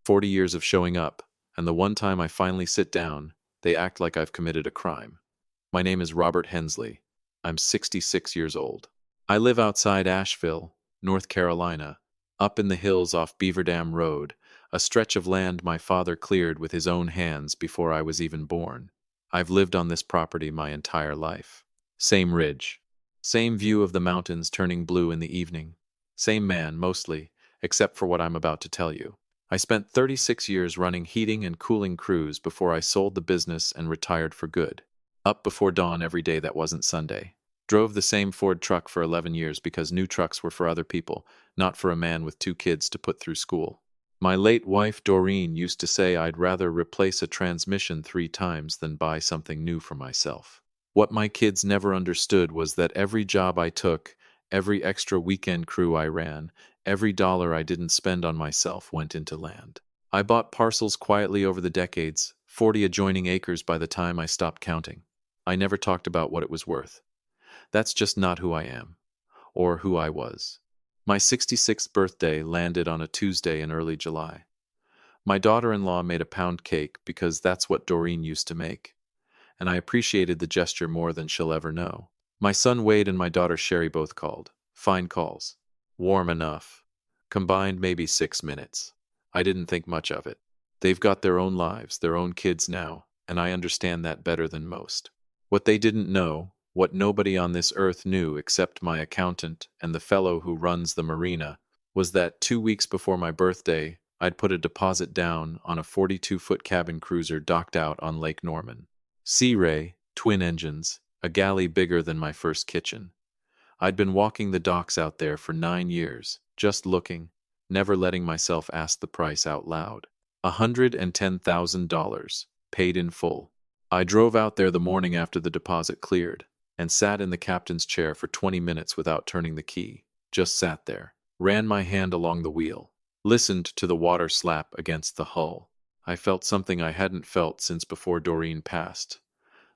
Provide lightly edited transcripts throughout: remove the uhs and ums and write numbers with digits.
40 years of showing up, and the one time I finally sit down, they act like I've committed a crime. My name is Robert Hensley. I'm 66 years old. I live outside Asheville, North Carolina, up in the hills off Beaver Dam Road, a stretch of land my father cleared with his own hands before I was even born. I've lived on this property my entire life. Same ridge. Same view of the mountains turning blue in the evening. Same man, mostly, except for what I'm about to tell you. I spent 36 years running heating and cooling crews before I sold the business and retired for good. Up before dawn every day that wasn't Sunday. Drove the same Ford truck for 11 years because new trucks were for other people, not for a man with 2 kids to put through school. My late wife Doreen used to say I'd rather replace a transmission 3 times than buy something new for myself. What my kids never understood was that every job I took, every extra weekend crew I ran, every dollar I didn't spend on myself went into land. I bought parcels quietly over the decades, 40 adjoining acres by the time I stopped counting. I never talked about what it was worth. That's just not who I am, or who I was. My 66th birthday landed on a Tuesday in early July. My daughter-in-law made a pound cake because that's what Doreen used to make, and I appreciated the gesture more than she'll ever know. My son Wade and my daughter Sherry both called. Fine calls. Warm enough. Combined maybe 6 minutes. I didn't think much of it. They've got their own lives, their own kids now, and I understand that better than most. What they didn't know, what nobody on this earth knew except my accountant and the fellow who runs the marina, was that 2 weeks before my birthday, I'd put a deposit down on a 42-foot cabin cruiser docked out on Lake Norman. Sea Ray, twin engines, a galley bigger than my first kitchen. I'd been walking the docks out there for 9 years, just looking, never letting myself ask the price out loud. $110,000, paid in full. I drove out there the morning after the deposit cleared, and sat in the captain's chair for 20 minutes without turning the key. Just sat there, ran my hand along the wheel, listened to the water slap against the hull. I felt something I hadn't felt since before Doreen passed.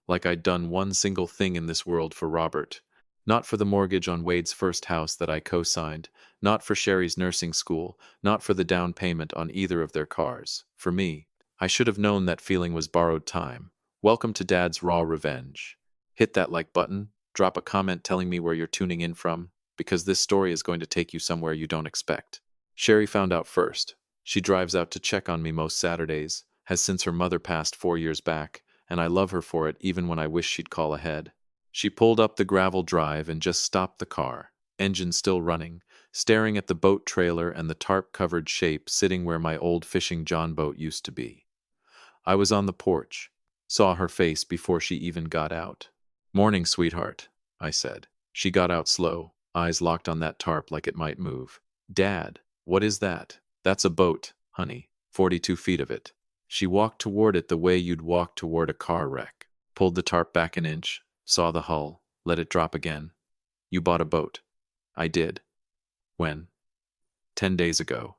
Like I'd done one single thing in this world for Robert. Not for the mortgage on Wade's first house that I co-signed, not for Sherry's nursing school, not for the down payment on either of their cars. For me, I should have known that feeling was borrowed time. Welcome to Dad's Raw Revenge. Hit that like button, drop a comment telling me where you're tuning in from, because this story is going to take you somewhere you don't expect. Sherry found out first. She drives out to check on me most Saturdays, has since her mother passed 4 years back, and I love her for it even when I wish she'd call ahead. She pulled up the gravel drive and just stopped the car, engine still running, staring at the boat trailer and the tarp-covered shape sitting where my old fishing John boat used to be. I was on the porch, saw her face before she even got out. "Morning, sweetheart," I said. She got out slow, eyes locked on that tarp like it might move. "Dad, what is that?" "That's a boat, honey, 42 feet of it." She walked toward it the way you'd walk toward a car wreck, pulled the tarp back an inch, saw the hull, let it drop again. "You bought a boat." "I did." "When?" 10 days ago.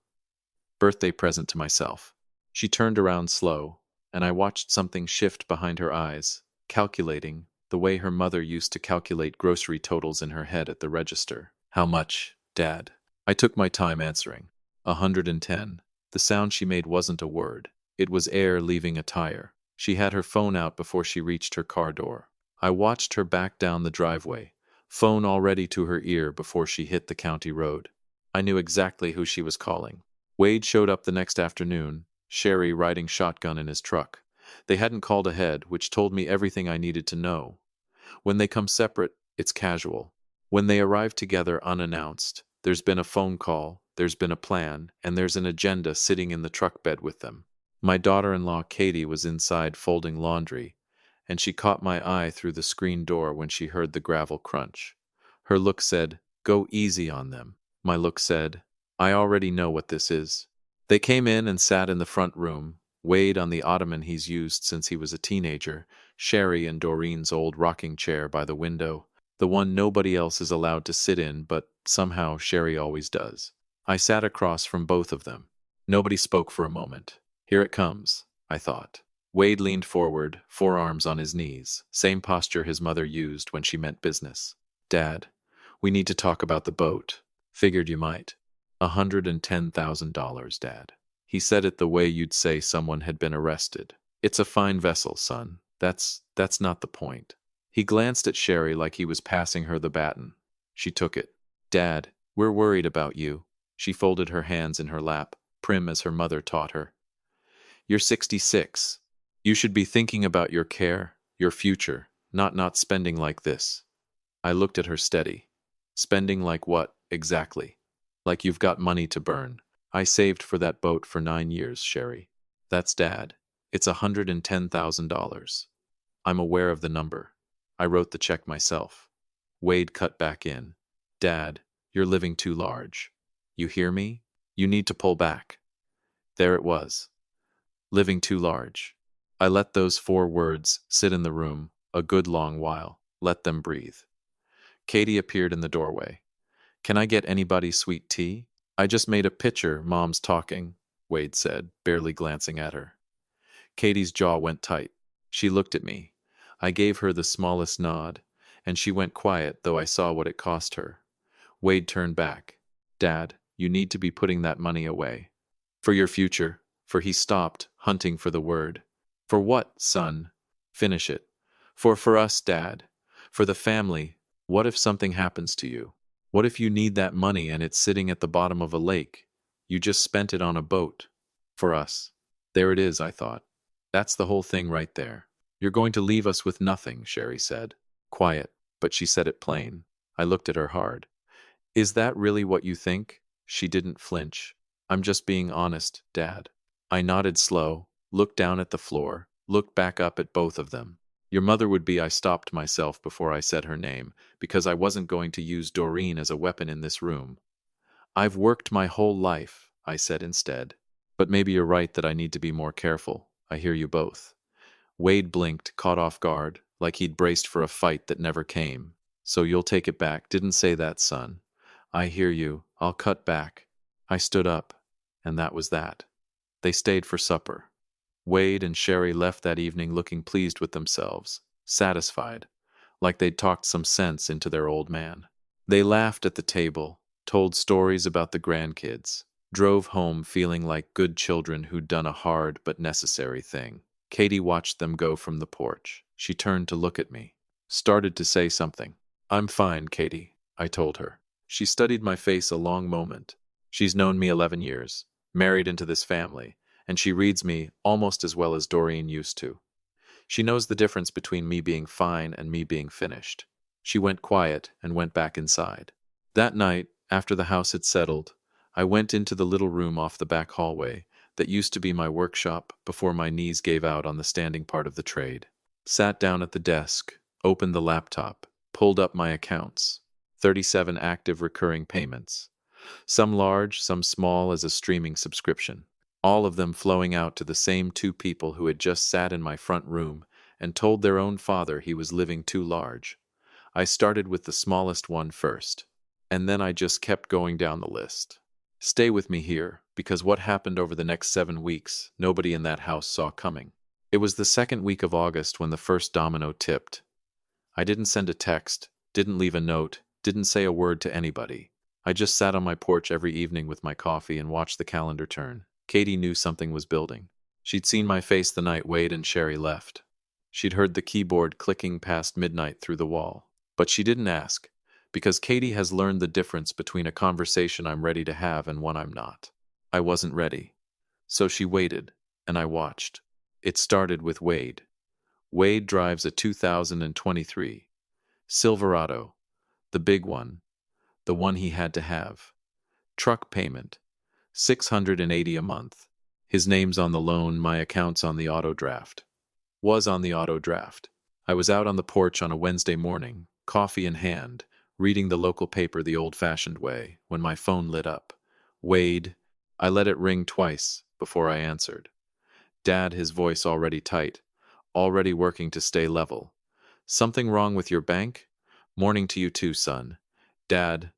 Birthday present to myself." She turned around slow, and I watched something shift behind her eyes, calculating, the way her mother used to calculate grocery totals in her head at the register. "How much, Dad?" I took my time answering. 110. The sound she made wasn't a word. It was air leaving a tire. She had her phone out before she reached her car door. I watched her back down the driveway, phone already to her ear before she hit the county road. I knew exactly who she was calling. Wade showed up the next afternoon, Sherry riding shotgun in his truck. They hadn't called ahead, which told me everything I needed to know. When they come separate, it's casual. When they arrive together unannounced, there's been a phone call, there's been a plan, and there's an agenda sitting in the truck bed with them. My daughter-in-law Katie was inside folding laundry, and she caught my eye through the screen door when she heard the gravel crunch. Her look said, "Go easy on them." My look said, "I already know what this is." They came in and sat in the front room, Wade on the ottoman he's used since he was a teenager, Sherry in Doreen's old rocking chair by the window, the one nobody else is allowed to sit in, but somehow Sherry always does. I sat across from both of them. Nobody spoke for a moment. Here it comes, I thought. Wade leaned forward, forearms on his knees, same posture his mother used when she meant business. "Dad, we need to talk about the boat. Figured you might." $110,000, Dad. He said it the way you'd say someone had been arrested. It's a fine vessel, son. That's not the point. He glanced at Sherry like he was passing her the baton. She took it. Dad, we're worried about you. She folded her hands in her lap, prim as her mother taught her. You're 66. You should be thinking about your care, your future, not spending like this. I looked at her steady. Spending like what, exactly? Like you've got money to burn. I saved for that boat for 9 years, Sherry. That's Dad. It's $110,000. I'm aware of the number. I wrote the check myself. Wade cut back in. Dad, you're living too large. You hear me? You need to pull back. There it was. Living too large. I let those 4 words sit in the room a good long while, let them breathe. Katie appeared in the doorway. Can I get anybody sweet tea? I just made a pitcher, Mom's talking, Wade said, barely glancing at her. Katie's jaw went tight. She looked at me. I gave her the smallest nod, and she went quiet, though I saw what it cost her. Wade turned back. Dad, you need to be putting that money away. For your future, for he stopped, hunting for the word. For what, son? Finish it. For us, Dad. For the family. What if something happens to you? What if you need that money and it's sitting at the bottom of a lake? You just spent it on a boat. For us. There it is, I thought. That's the whole thing right there. You're going to leave us with nothing, Sherry said. Quiet, but she said it plain. I looked at her hard. Is that really what you think? She didn't flinch. I'm just being honest, Dad. I nodded slow, looked down at the floor, looked back up at both of them. Your mother would be. I stopped myself before I said her name, because I wasn't going to use Doreen as a weapon in this room. I've worked my whole life, I said instead. But maybe you're right that I need to be more careful. I hear you both. Wade blinked, caught off guard, like he'd braced for a fight that never came. So you'll take it back. Didn't say that, son. I hear you. I'll cut back. I stood up, and that was that. They stayed for supper. Wade and Sherry left that evening looking pleased with themselves, satisfied, like they'd talked some sense into their old man. They laughed at the table, told stories about the grandkids, drove home feeling like good children who'd done a hard but necessary thing. Katie watched them go from the porch. She turned to look at me, started to say something. I'm fine, Katie, I told her. She studied my face a long moment. She's known me 11 years, married into this family, and she reads me almost as well as Doreen used to. She knows the difference between me being fine and me being finished. She went quiet and went back inside. That night, after the house had settled, I went into the little room off the back hallway that used to be my workshop before my knees gave out on the standing part of the trade. Sat down at the desk, opened the laptop, pulled up my accounts. 37 active recurring payments. Some large, some small as a streaming subscription. All of them flowing out to the same 2 people who had just sat in my front room and told their own father he was living too large. I started with the smallest one first, and then I just kept going down the list. Stay with me here, because what happened over the next 7 weeks, nobody in that house saw coming. It was the second week of August when the first domino tipped. I didn't send a text, didn't leave a note, didn't say a word to anybody. I just sat on my porch every evening with my coffee and watched the calendar turn. Katie knew something was building. She'd seen my face the night Wade and Sherry left. She'd heard the keyboard clicking past midnight through the wall. But she didn't ask, because Katie has learned the difference between a conversation I'm ready to have and one I'm not. I wasn't ready. So she waited, and I watched. It started with Wade. Wade drives a 2023 Silverado, the big one, the one he had to have. Truck payment, $680 a month. His name's on the loan, my account's on the auto draft. Was on the auto draft. I was out on the porch on a Wednesday morning, coffee in hand, reading the local paper the old-fashioned way, when my phone lit up. Wade. I let it ring twice before I answered. Dad, his voice already tight, already working to stay level. Something wrong with your bank? Morning to you too, son. Dad,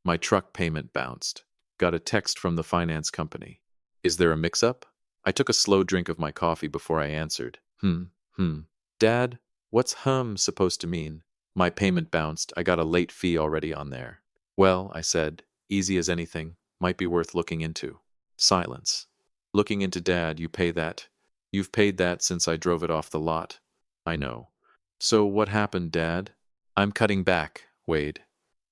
my truck payment bounced. Got a text from the finance company. Is there a mix-up? I took a slow drink of my coffee before I answered. Dad, what's supposed to mean? My payment bounced. I got a late fee already on there. Well, I said, easy as anything. Might be worth looking into. Silence. Looking into Dad, you pay that. You've paid that since I drove it off the lot. I know. So what happened, Dad? I'm cutting back, Wade.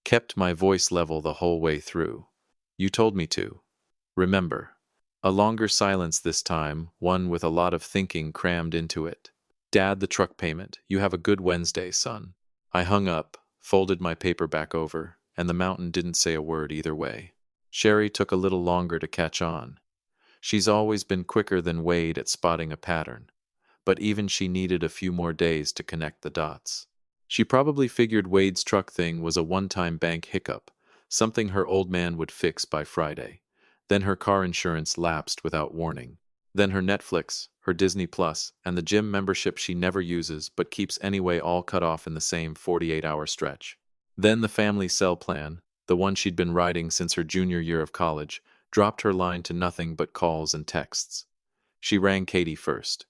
Kept my voice level the whole way through. You told me to. Remember. A longer silence this time, one with a lot of thinking crammed into it. Dad, the truck payment. You have a good Wednesday, son. I hung up, folded my paper back over, and the mountain didn't say a word either way. Sherry took a little longer to catch on. She's always been quicker than Wade at spotting a pattern, but even she needed a few more days to connect the dots. She probably figured Wade's truck thing was a one-time bank hiccup, something her old man would fix by Friday. Then her car insurance lapsed without warning. Then her Netflix, her Disney Plus, and the gym membership she never uses but keeps anyway all cut off in the same 48-hour stretch. Then the family cell plan, the one she'd been riding since her junior year of college, dropped her line to nothing but calls and texts. She rang Katie first.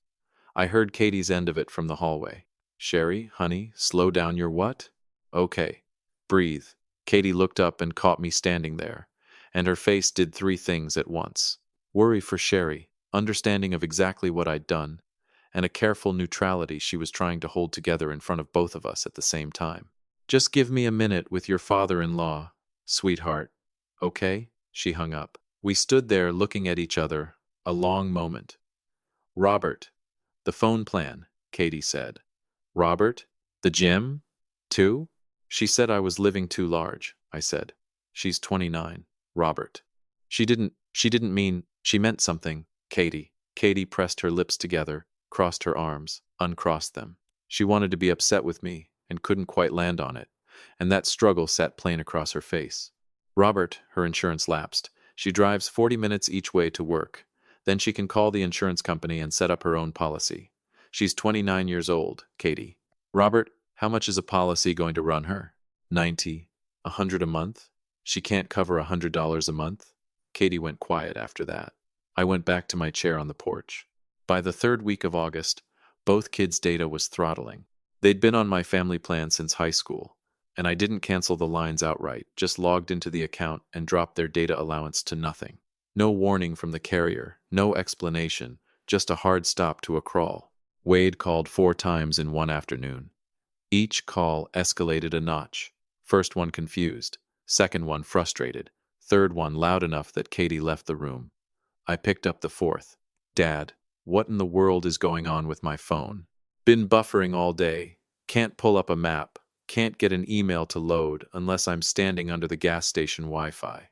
I heard Katie's end of it from the hallway. Sherry, honey, slow down your what? Okay. Breathe. Katie looked up and caught me standing there, and her face did three things at once. Worry for Sherry, understanding of exactly what I'd done, and a careful neutrality she was trying to hold together in front of both of us at the same time. Just give me a minute with your father-in-law, sweetheart. Okay? She hung up. We stood there looking at each other, a long moment. Robert. The phone plan, Katie said. Robert? The gym? Too? She said I was living too large, I said. She's 29, Robert. She didn't mean, she meant something, Katie. Katie pressed her lips together, crossed her arms, uncrossed them. She wanted to be upset with me, and couldn't quite land on it, and that struggle sat plain across her face. Robert, her insurance lapsed. She drives 40 minutes each way to work. Then she can call the insurance company and set up her own policy. She's 29 years old, Katie. Robert, how much is a policy going to run her? 90, 100 a month? She can't cover $100 a month? Katie went quiet after that. I went back to my chair on the porch. By the third week of August, both kids' data was throttling. They'd been on my family plan since high school, and I didn't cancel the lines outright, just logged into the account and dropped their data allowance to nothing. No warning from the carrier, no explanation, just a hard stop to a crawl. Wade called 4 times in one afternoon. Each call escalated a notch. First one confused, second one frustrated, third one loud enough that Katie left the room. I picked up the fourth. Dad, what in the world is going on with my phone? Been buffering all day. Can't pull up a map. Can't get an email to load unless I'm standing under the gas station Wi-Fi.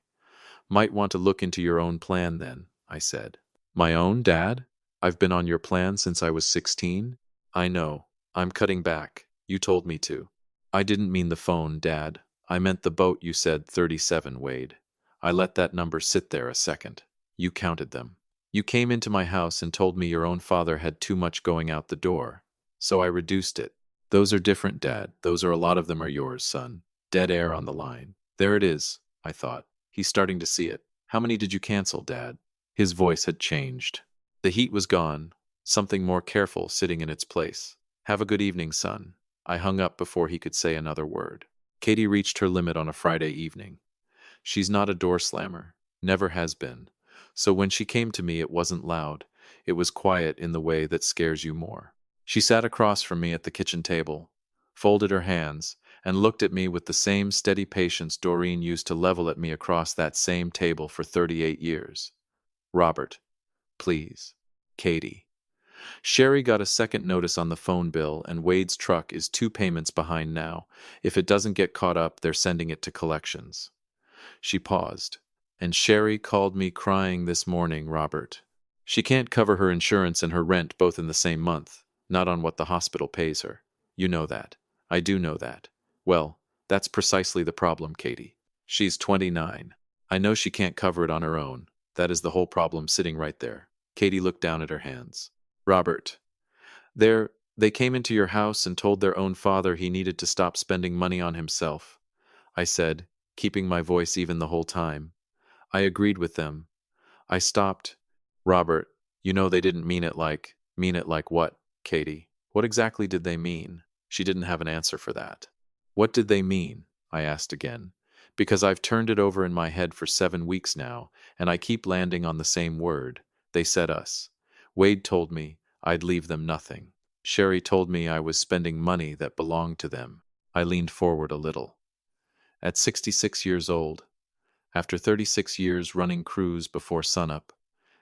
Might want to look into your own plan then, I said. My own, Dad? I've been on your plan since I was 16? I know. I'm cutting back. You told me to. I didn't mean the phone, Dad. I meant the boat you said 37, Wade. I let that number sit there a second. You counted them. You came into my house and told me your own father had too much going out the door. So I reduced it. Those are different, Dad. Those are a lot of them are yours, son. Dead air on the line. There it is, I thought. He's starting to see it. How many did you cancel, Dad? His voice had changed. The heat was gone, something more careful sitting in its place. Have a good evening, son. I hung up before he could say another word. Katie reached her limit on a Friday evening. She's not a door slammer, never has been. So when she came to me, it wasn't loud. It was quiet in the way that scares you more. She sat across from me at the kitchen table, folded her hands, and looked at me with the same steady patience Doreen used to level at me across that same table for 38 years. Robert, please. Katie. Sherry got a second notice on the phone bill, and Wade's truck is 2 payments behind now. If it doesn't get caught up, they're sending it to collections. She paused. And Sherry called me crying this morning, Robert. She can't cover her insurance and her rent both in the same month, not on what the hospital pays her. You know that. I do know that. Well, that's precisely the problem, Katie. She's 29. I know she can't cover it on her own. That is the whole problem sitting right there. Katie looked down at her hands. Robert, they came into your house and told their own father he needed to stop spending money on himself. I said, keeping my voice even the whole time. I agreed with them. I stopped. Robert, you know they didn't mean it like what, Katie? What exactly did they mean? She didn't have an answer for that. What did they mean? I asked again. Because I've turned it over in my head for 7 weeks now, and I keep landing on the same word. They said us. Wade told me I'd leave them nothing. Sherry told me I was spending money that belonged to them. I leaned forward a little. At 66 years old, after 36 years running crews before sunup,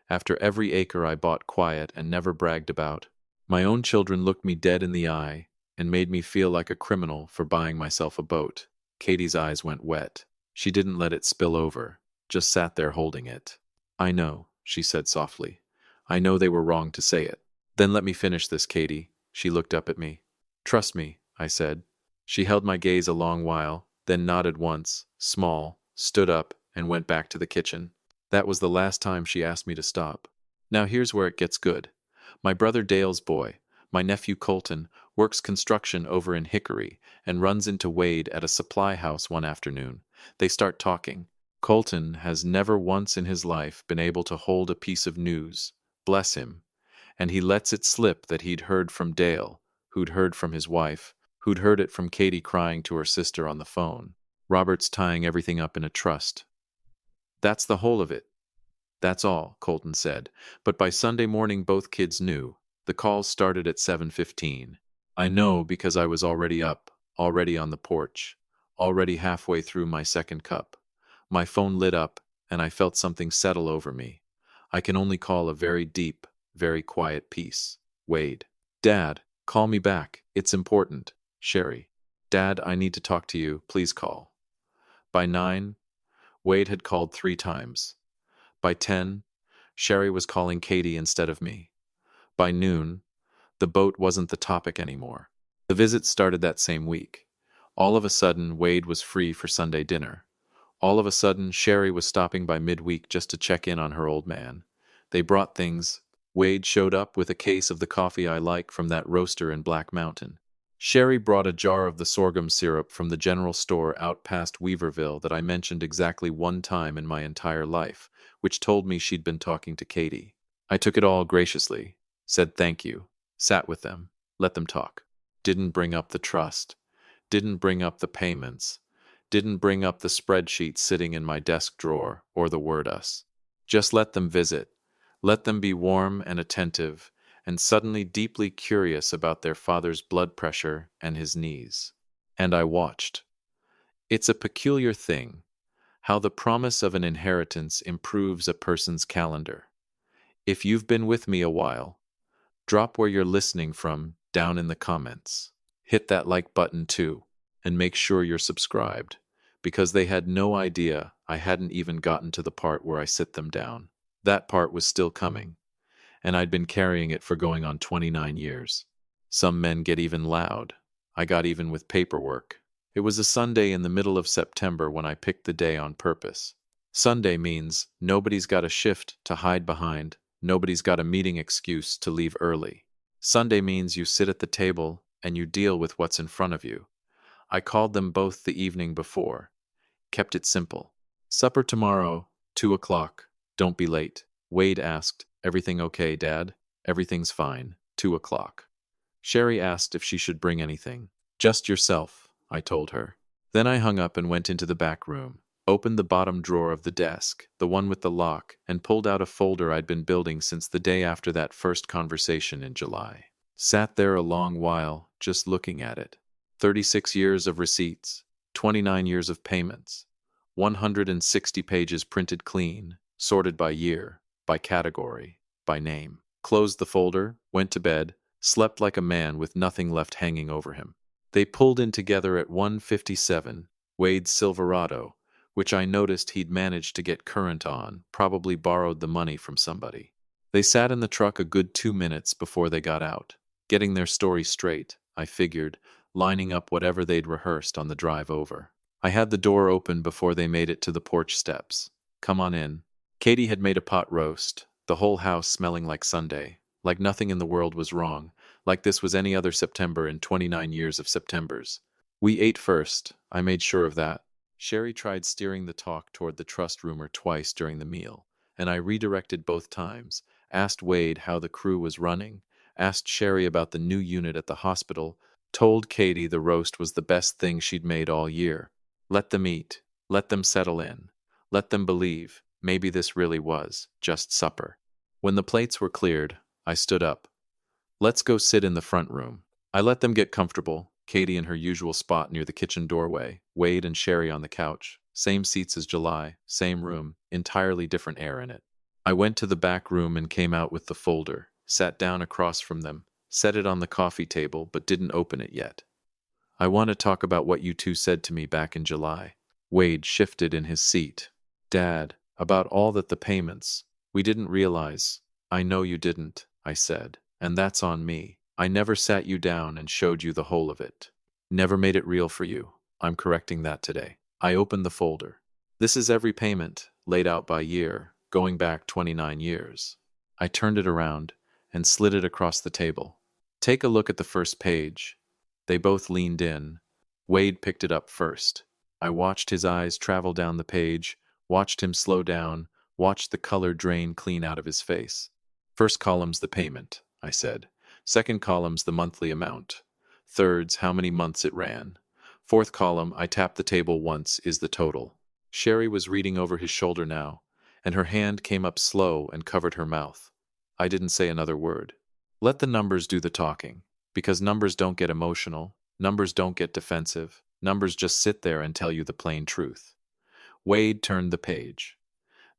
after every acre I bought quiet and never bragged about, my own children looked me dead in the eye and made me feel like a criminal for buying myself a boat. Katie's eyes went wet. She didn't let it spill over, just sat there holding it. I know, she said softly. I know they were wrong to say it. Then let me finish this, Katie. She looked up at me. Trust me, I said. She held my gaze a long while, then nodded once, small, stood up, and went back to the kitchen. That was the last time she asked me to stop. Now here's where it gets good. My brother Dale's boy, my nephew Colton, works construction over in Hickory and runs into Wade at a supply house one afternoon. They start talking. Colton has never once in his life been able to hold a piece of news, bless him, and he lets it slip that he'd heard from Dale, who'd heard from his wife, who'd heard it from Katie crying to her sister on the phone. Robert's tying everything up in a trust. That's the whole of it. That's all, Colton said, but by Sunday morning both kids knew. The calls started at 7:15. I know because I was already up, already on the porch, already halfway through my second cup. My phone lit up, and I felt something settle over me. I can only call a very deep, very quiet peace. Wade. Dad, call me back. It's important. Sherry. Dad, I need to talk to you. Please call. By 9, Wade had called 3 times. By 10, Sherry was calling Katie instead of me. By noon, the boat wasn't the topic anymore. The visit started that same week. All of a sudden, Wade was free for Sunday dinner. All of a sudden, Sherry was stopping by midweek just to check in on her old man. They brought things. Wade showed up with a case of the coffee I like from that roaster in Black Mountain. Sherry brought a jar of the sorghum syrup from the general store out past Weaverville that I mentioned exactly one time in my entire life, which told me she'd been talking to Katie. I took it all graciously, said thank you, sat with them, let them talk. Didn't bring up the trust, didn't bring up the payments, didn't bring up the spreadsheet sitting in my desk drawer or the word us. Just let them visit, let them be warm and attentive, and suddenly deeply curious about their father's blood pressure and his knees. And I watched. It's a peculiar thing, how the promise of an inheritance improves a person's calendar. If you've been with me a while, drop where you're listening from down in the comments. Hit that like button too, and make sure you're subscribed, because they had no idea I hadn't even gotten to the part where I sit them down. That part was still coming, and I'd been carrying it for going on 29 years. Some men get even loud. I got even with paperwork. It was a Sunday in the middle of September when I picked the day on purpose. Sunday means nobody's got a shift to hide behind, nobody's got a meeting excuse to leave early. Sunday means you sit at the table and you deal with what's in front of you. I called them both the evening before. Kept it simple. Supper tomorrow, 2 o'clock. Don't be late. Wade asked, everything okay, Dad? Everything's fine. 2 o'clock. Sherry asked if she should bring anything. Just yourself, I told her. Then I hung up and went into the back room, opened the bottom drawer of the desk, the one with the lock, and pulled out a folder I'd been building since the day after that first conversation in July. Sat there a long while, just looking at it. 36 years of receipts, 29 years of payments, 160 pages printed clean, sorted by year, by category, by name. Closed the folder, went to bed, slept like a man with nothing left hanging over him. They pulled in together at 1:57, Wade's Silverado, which I noticed he'd managed to get current on, probably borrowed the money from somebody. They sat in the truck a good 2 minutes before they got out, getting their story straight, I figured, lining up whatever they'd rehearsed on the drive over. I had the door open before they made it to the porch steps. Come on in. Katie had made a pot roast, the whole house smelling like Sunday, like nothing in the world was wrong, like this was any other September in 29 years of Septembers. We ate first, I made sure of that. Sherry tried steering the talk toward the trust rumor twice during the meal, and I redirected both times, asked Wade how the crew was running, asked Sherry about the new unit at the hospital, told Katie the roast was the best thing she'd made all year. Let them eat, let them settle in, let them believe maybe this really was just supper. When the plates were cleared, I stood up. Let's go sit in the front room. I let them get comfortable, Katie in her usual spot near the kitchen doorway, Wade and Sherry on the couch. Same seats as July, same room, entirely different air in it. I went to the back room and came out with the folder, sat down across from them, set it on the coffee table but didn't open it yet. I want to talk about what you two said to me back in July. Wade shifted in his seat. Dad, about all the payments. We didn't realize. I know you didn't, I said, and that's on me. I never sat you down and showed you the whole of it. Never made it real for you. I'm correcting that today. I opened the folder. This is every payment, laid out by year, going back 29 years. I turned it around and slid it across the table. Take a look at the first page. They both leaned in. Wade picked it up first. I watched his eyes travel down the page, watched him slow down, watched the color drain clean out of his face. First column's the payment, I said. Second column's the monthly amount. Third's how many months it ran. Fourth column, I tapped the table once, is the total. Sherry was reading over his shoulder now, and her hand came up slow and covered her mouth. I didn't say another word. Let the numbers do the talking, because numbers don't get emotional, numbers don't get defensive, numbers just sit there and tell you the plain truth. Wade turned the page.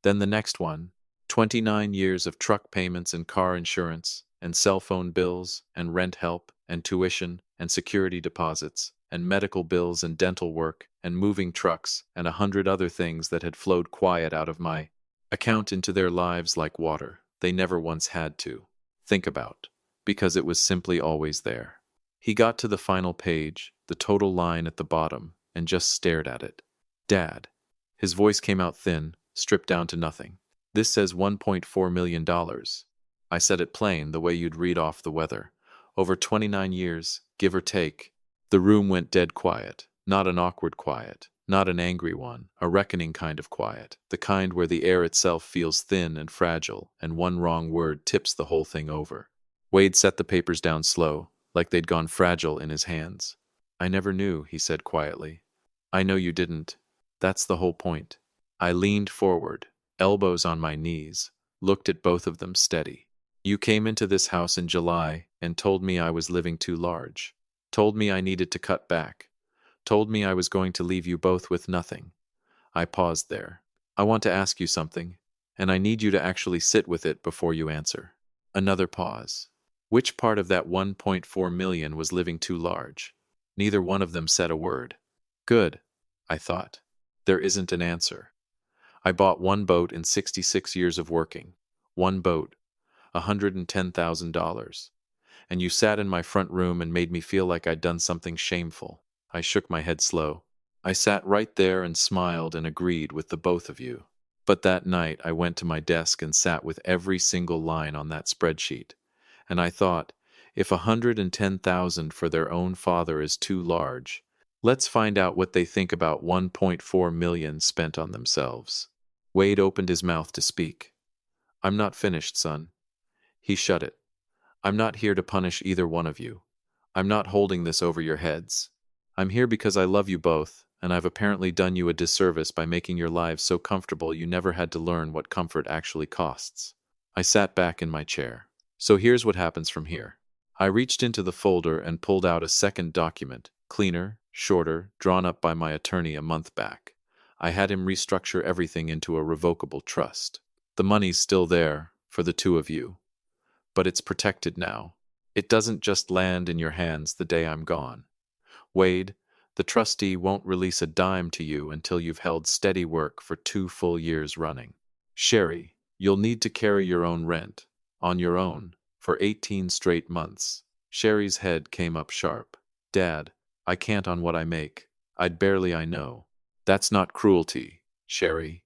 Then the next one, 29 years of truck payments and car insurance, and cell phone bills, and rent help, and tuition, and security deposits, and medical bills and dental work, and moving trucks, and 100 other things that had flowed quiet out of my account into their lives like water they never once had to think about, because it was simply always there. He got to the final page, the total line at the bottom, and just stared at it. Dad. His voice came out thin, stripped down to nothing. This says $1.4 million. I said it plain, the way you'd read off the weather. Over 29 years, give or take. The room went dead quiet. Not an awkward quiet. Not an angry one. A reckoning kind of quiet. The kind where the air itself feels thin and fragile, and one wrong word tips the whole thing over. Wade set the papers down slow, like they'd gone fragile in his hands. I never knew, he said quietly. I know you didn't. That's the whole point. I leaned forward, elbows on my knees, looked at both of them steady. You came into this house in July and told me I was living too large. Told me I needed to cut back. Told me I was going to leave you both with nothing. I paused there. I want to ask you something, and I need you to actually sit with it before you answer. Another pause. Which part of that 1.4 million was living too large? Neither one of them said a word. Good, I thought. There isn't an answer. I bought one boat in 66 years of working. One boat. $110,000. And you sat in my front room and made me feel like I'd done something shameful. I shook my head slow. I sat right there and smiled and agreed with the both of you. But that night I went to my desk and sat with every single line on that spreadsheet. And I thought, if 110,000 for their own father is too large, let's find out what they think about 1.4 million spent on themselves. Wade opened his mouth to speak. I'm not finished, son. He shut it. I'm not here to punish either one of you. I'm not holding this over your heads. I'm here because I love you both, and I've apparently done you a disservice by making your lives so comfortable you never had to learn what comfort actually costs. I sat back in my chair. So here's what happens from here. I reached into the folder and pulled out a second document, cleaner, shorter, drawn up by my attorney a month back. I had him restructure everything into a revocable trust. The money's still there, for the two of you. But it's protected now. It doesn't just land in your hands the day I'm gone. Wade, the trustee won't release a dime to you until you've held steady work for 2 full years running. Sherry, you'll need to carry your own rent, on your own, for 18 straight months. Sherry's head came up sharp. Dad, I can't on what I make. I know. That's not cruelty, Sherry.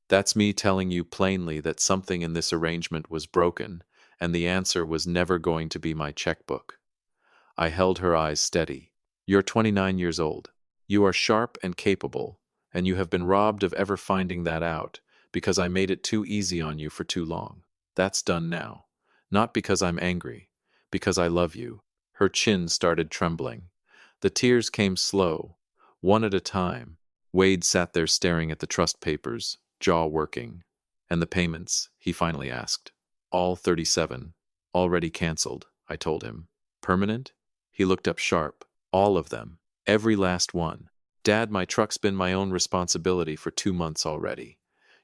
That's me telling you plainly that something in this arrangement was broken, and the answer was never going to be my checkbook. I held her eyes steady. You're 29 years old. You are sharp and capable, and you have been robbed of ever finding that out because I made it too easy on you for too long. That's done now. Not because I'm angry, because I love you. Her chin started trembling. The tears came slow, one at a time. Wade sat there staring at the trust papers, jaw working. And the payments, he finally asked. All 37. Already canceled, I told him. Permanent? He looked up sharp. All of them. Every last one. Dad, my truck's been my own responsibility for 2 months already.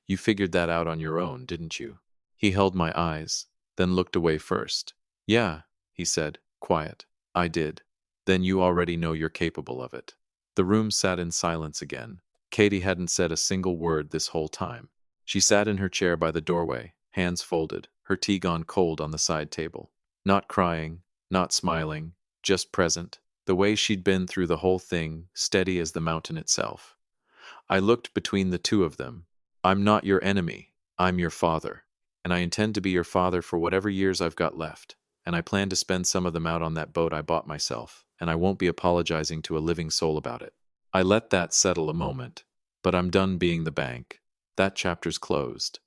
You figured that out on your own, didn't you? He held my eyes, then looked away first. Yeah, he said, quiet. I did. Then you already know you're capable of it. The room sat in silence again. Katie hadn't said a single word this whole time. She sat in her chair by the doorway, hands folded, her tea gone cold on the side table. Not crying, not smiling, just present, the way she'd been through the whole thing, steady as the mountain itself. I looked between the two of them. I'm not your enemy. I'm your father. And I intend to be your father for whatever years I've got left. And I plan to spend some of them out on that boat I bought myself, and I won't be apologizing to a living soul about it. I let that settle a moment. But I'm done being the bank. That chapter's closed.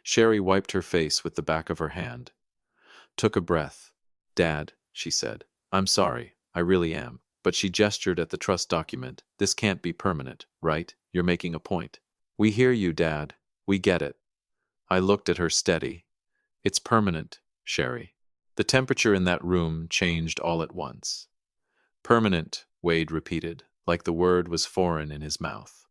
Sherry wiped her face with the back of her hand. Took a breath. Dad, she said. I'm sorry. I really am. But she gestured at the trust document. This can't be permanent, right? You're making a point. We hear you, Dad. We get it. I looked at her steady. It's permanent, Sherry. The temperature in that room changed all at once. Permanent, Wade repeated, like the word was foreign in his mouth.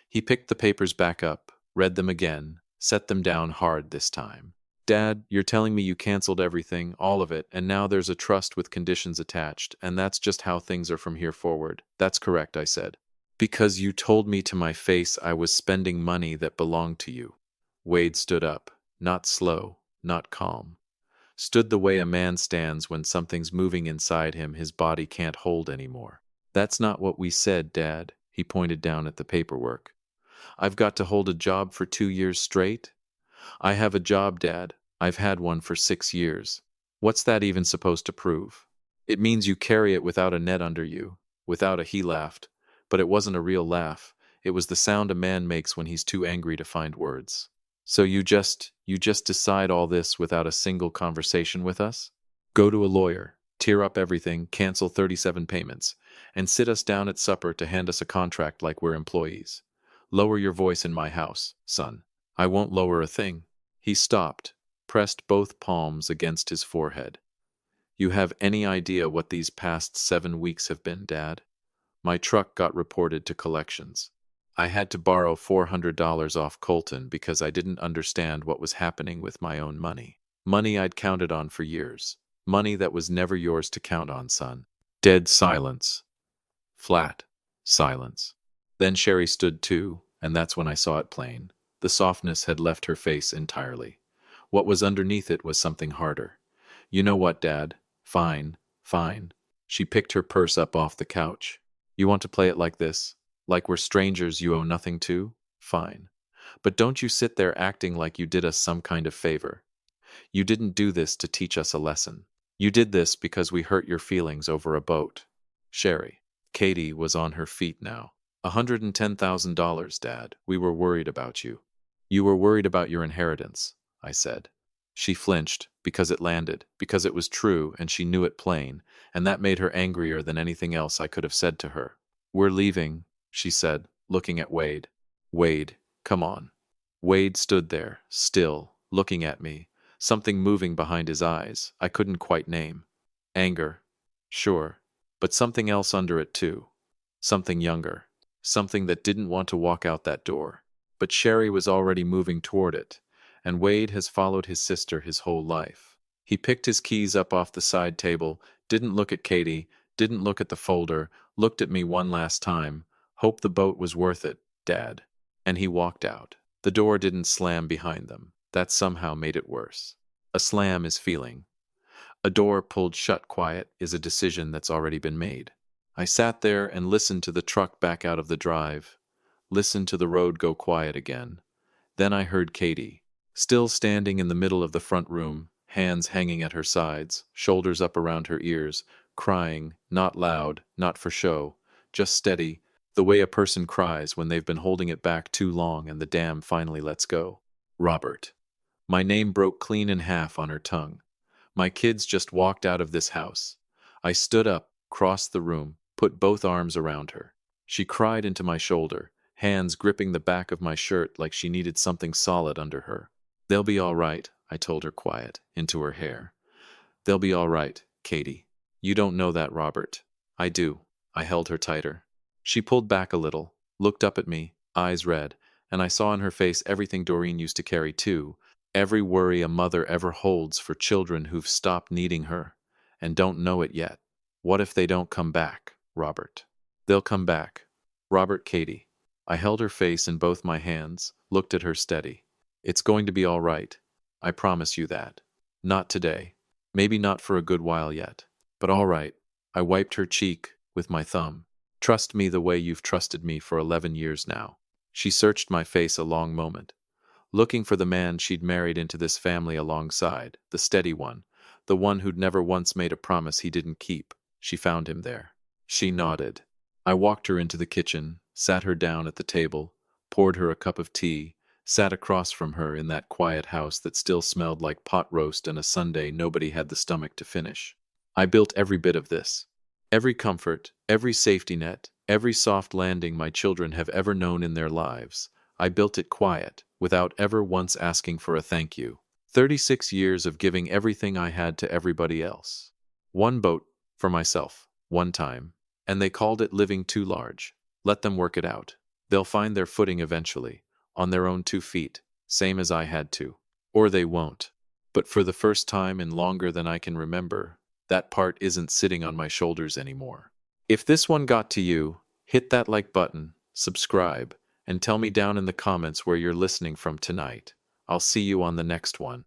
He picked the papers back up, read them again, set them down hard this time. Dad, you're telling me you canceled everything, all of it, and now there's a trust with conditions attached, and that's just how things are from here forward. That's correct, I said. Because you told me to my face I was spending money that belonged to you. Wade stood up, not slow, not calm. Stood the way a man stands when something's moving inside him his body can't hold anymore. That's not what we said, Dad. He pointed down at the paperwork. I've got to hold a job for 2 years straight? I have a job, Dad. I've had one for 6 years. What's that even supposed to prove? It means you carry it without a net under you. He laughed. But it wasn't a real laugh. It was the sound a man makes when he's too angry to find words. So you just decide all this without a single conversation with us? Go to a lawyer, tear up everything, cancel 37 payments, and sit us down at supper to hand us a contract like we're employees. Lower your voice in my house, son. I won't lower a thing. He stopped, pressed both palms against his forehead. You have any idea what these past 7 weeks have been, Dad? My truck got reported to collections. I had to borrow $400 off Colton because I didn't understand what was happening with my own money. Money I'd counted on for years. Money that was never yours to count on, son. Dead silence. Flat silence. Then Sherry stood too, and that's when I saw it plain. The softness had left her face entirely. What was underneath it was something harder. You know what, Dad? Fine, fine. She picked her purse up off the couch. You want to play it like this? Like we're strangers you owe nothing to? Fine. But don't you sit there acting like you did us some kind of favor. You didn't do this to teach us a lesson. You did this because we hurt your feelings over a boat. Sherry. Katie was on her feet now. $110,000, Dad. We were worried about you. You were worried about your inheritance, I said. She flinched, because it landed, because it was true, and she knew it plain, and that made her angrier than anything else I could have said to her. We're leaving, she said, looking at Wade. Wade, come on. Wade stood there, still, looking at me, something moving behind his eyes I couldn't quite name. Anger, sure, but something else under it too. Something younger, something that didn't want to walk out that door. But Sherry was already moving toward it, and Wade has followed his sister his whole life. He picked his keys up off the side table, didn't look at Katie, didn't look at the folder, looked at me one last time. Hope the boat was worth it, Dad. And he walked out. The door didn't slam behind them. That somehow made it worse. A slam is feeling. A door pulled shut quiet is a decision that's already been made. I sat there and listened to the truck back out of the drive, listened to the road go quiet again. Then I heard Katie, still standing in the middle of the front room, hands hanging at her sides, shoulders up around her ears, crying, not loud, not for show, just steady, the way a person cries when they've been holding it back too long and the dam finally lets go. Robert. My name broke clean in half on her tongue. My kids just walked out of this house. I stood up, crossed the room, put both arms around her. She cried into my shoulder, hands gripping the back of my shirt like she needed something solid under her. They'll be all right, I told her quiet, into her hair. They'll be all right, Katie. You don't know that, Robert. I do. I held her tighter. She pulled back a little, looked up at me, eyes red, and I saw in her face everything Doreen used to carry too, every worry a mother ever holds for children who've stopped needing her and don't know it yet. What if they don't come back, Robert? They'll come back. Robert, Katie. I held her face in both my hands, looked at her steady. It's going to be all right. I promise you that. Not today. Maybe not for a good while yet. But all right. I wiped her cheek with my thumb. Trust me the way you've trusted me for 11 years now. She searched my face a long moment, looking for the man she'd married into this family alongside, the steady one, the one who'd never once made a promise he didn't keep. She found him there. She nodded. I walked her into the kitchen, sat her down at the table, poured her a cup of tea, sat across from her in that quiet house that still smelled like pot roast and a Sunday nobody had the stomach to finish. I built every bit of this. Every comfort, every safety net, every soft landing my children have ever known in their lives. I built it quiet, without ever once asking for a thank you. 36 years of giving everything I had to everybody else. One boat, for myself, one time, and they called it living too large. Let them work it out. They'll find their footing eventually, on their own 2 feet, same as I had to. Or they won't. But for the first time in longer than I can remember, that part isn't sitting on my shoulders anymore. If this one got to you, hit that like button, subscribe, and tell me down in the comments where you're listening from tonight. I'll see you on the next one.